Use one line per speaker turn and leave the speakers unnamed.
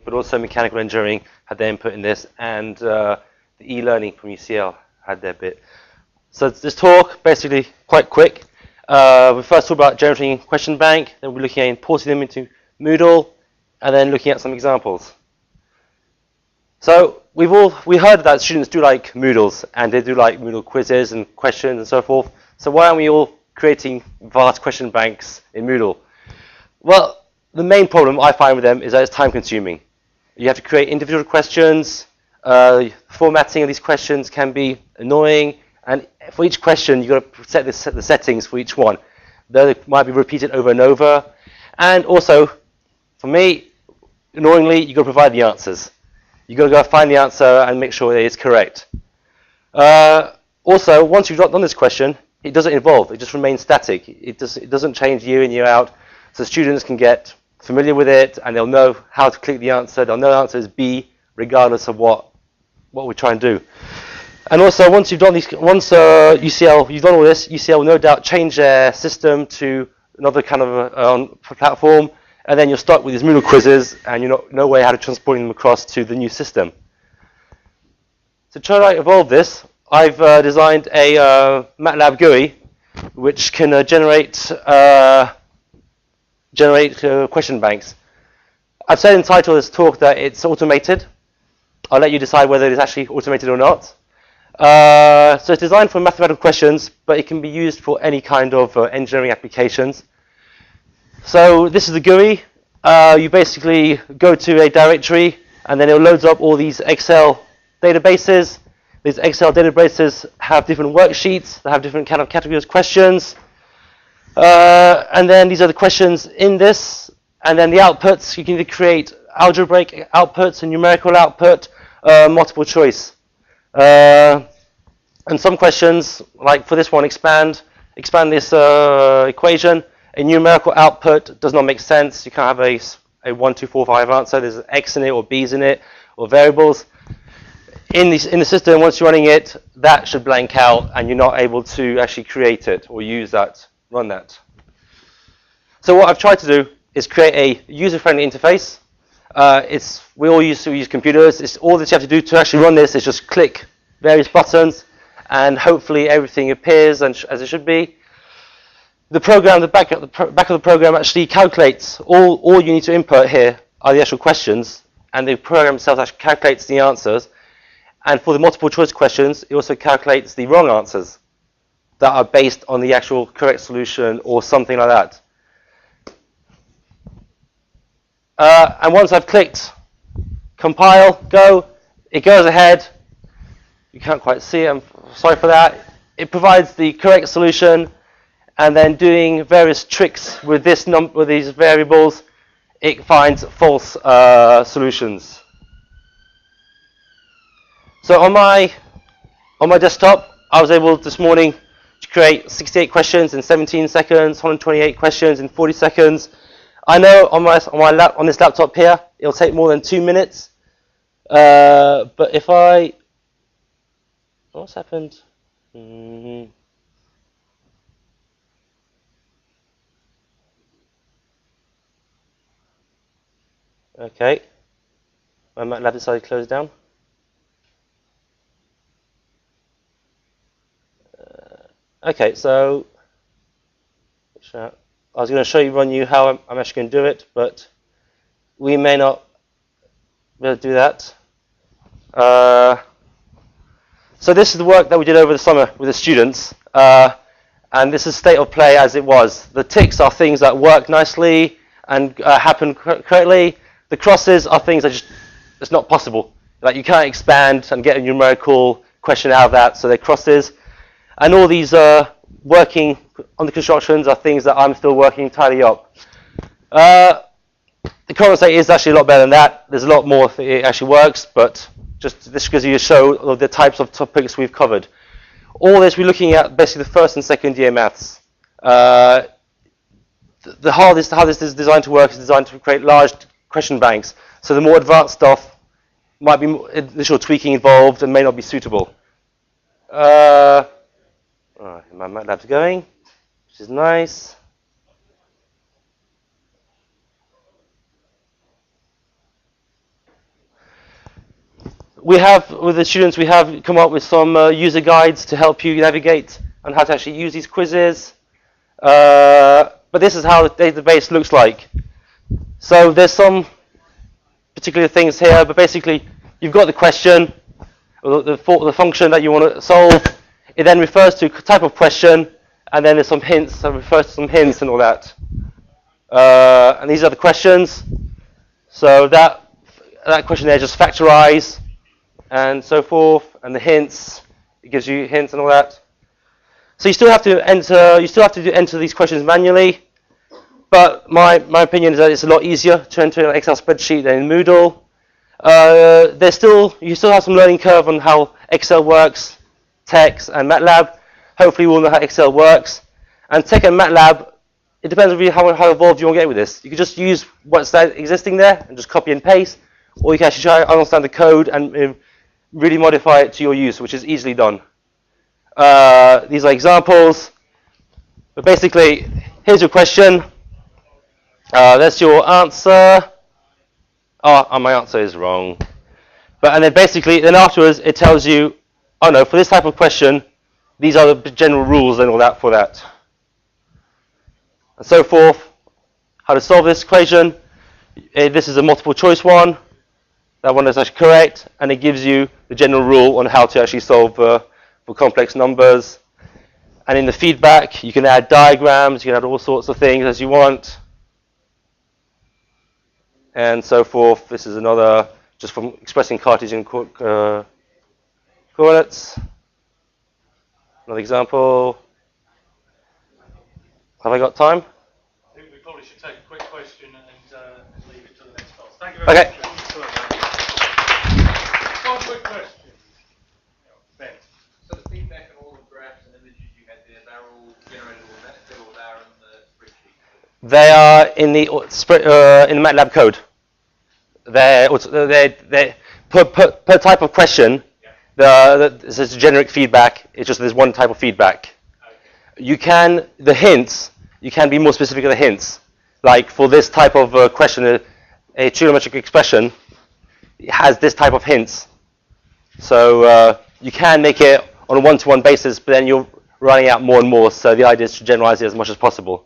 but also mechanical engineering had their input in this, and the e-learning from UCL had their bit. So this talk, basically quite quick. We first talk about generating question bank, then we're looking at importing them into Moodle, and then looking at some examples. So we heard that students do like Moodles, and they do like Moodle quizzes and questions and so forth. So why aren't we all creating vast question banks in Moodle? Well, the main problem I find with them is that it's time consuming. You have to create individual questions. Formatting of these questions can be annoying, and for each question, you've got to set the settings for each one. They might be repeated over and over. And also, for me, annoyingly, you've got to provide the answers. You've got to go find the answer and make sure that it's correct. Also, once you've done this question, it doesn't evolve. It just remains static. It doesn't change year in, year out. So students can get familiar with it, and they'll know how to click the answer. They'll know the answer is B, regardless of what we try and do. And also, once you've done UCL, you've done all this, UCL will no doubt change their system to another kind of platform, and then you're stuck with these Moodle quizzes, and you're no way how to transport them across to the new system. To try to evolve this, I've designed a Matlab GUI, which can generate question banks. I've said in the title of this talk that it's automated. I'll let you decide whether it's actually automated or not. So it's designed for mathematical questions, but it can be used for any kind of engineering applications. So this is the GUI. You basically go to a directory, and then it loads up all these Excel databases. These Excel databases have different worksheets. They have different kind of categories of questions. And then these are the questions in this. And then the outputs, you can either create algebraic outputs, a numerical output, multiple choice. And some questions, like for this one, expand this equation. A numerical output does not make sense. You can't have a 1, 2, 4, 5 answer. There's an X in it, or B's in it, or variables. In the system, once you're running it, that should blank out, and you're not able to actually create it or use that, run that. So what I've tried to do is create a user-friendly interface. We all used to use computers. All that you have to do to actually run this is just click various buttons, and hopefully everything appears as it should be. The program, the back of the program actually calculates all you need to input here are the actual questions, and the program itself actually calculates the answers. And for the multiple choice questions, it also calculates the wrong answers that are based on the actual correct solution or something like that. And once I've clicked compile, go, it goes ahead. You can't quite see it, I'm sorry for that. It provides the correct solution, and then doing various tricks with these variables, it finds false solutions. So on my desktop, I was able this morning to create 68 questions in 17 seconds, 128 questions in 40 seconds. I know on this laptop here, it'll take more than 2 minutes. But if what's happened? Okay, my MATLAB decided to close down. Okay, so I was going to run you how I'm actually going to do it, but we may not be able to do that. So this is the work that we did over the summer with the students, and this is state of play as it was. The ticks are things that work nicely and happen correctly. The crosses are things that it's not possible. Like you can't expand and get a numerical question out of that, so they're crosses. And all these working on the constructions are things that I'm still working to tidy up. The current state is actually a lot better than that. There's a lot more it actually works, but just this gives you a show of the types of topics we've covered. All this we're looking at basically the first and second year maths. How this is designed to work is designed to create large question banks. So the more advanced stuff might be initial tweaking involved and may not be suitable. My MATLAB's going, which is nice. We have, with the students, we have come up with some user guides to help you navigate on how to actually use these quizzes. But this is how the database looks like. So there's some particular things here, but basically you've got the question, or the function that you want to solve. It then refers to type of question, and then there's some hints that refers to some hints and all that. And these are the questions. So that question there, just factorize and so forth, and the hints, it gives you hints and all that. So you still have to enter these questions manually, but my opinion is that it's a lot easier to enter an Excel spreadsheet than in Moodle. You still have some learning curve on how Excel works, Tex and Matlab. Hopefully you will know how Excel works. And Tex and Matlab, it depends on how involved you want to get with this. You can just use what's existing there and just copy and paste, or you can actually try to understand the code and really modify it to your use, which is easily done. These are examples, but basically, here's your question. That's your answer. Oh, my answer is wrong. And then basically, then afterwards, it tells you, oh no, for this type of question, these are the general rules and all that for that. And so forth. How to solve this equation. This is a multiple choice one. That one is actually correct, and it gives you the general rule on how to actually solve for complex numbers. And in the feedback, you can add diagrams, you can add all sorts of things as you want, and so forth. This is another, just from expressing Cartesian coordinates. Another example. Have I got time?
I think we probably should take a quick question and leave it to the next class. Thank you very much. One quick question. Ben.
So the feedback and all the graphs and images you had there, they're all generated all there in the spreadsheet?
They are in the MATLAB code. They're per type of question. Yeah. There's a generic feedback. It's just there's one type of feedback. Okay. You can be more specific with the hints. Like for this type of question, a trigonometric expression has this type of hints. So you can make it on a one-to-one basis, but then you're running out more and more. So the idea is to generalize it as much as possible.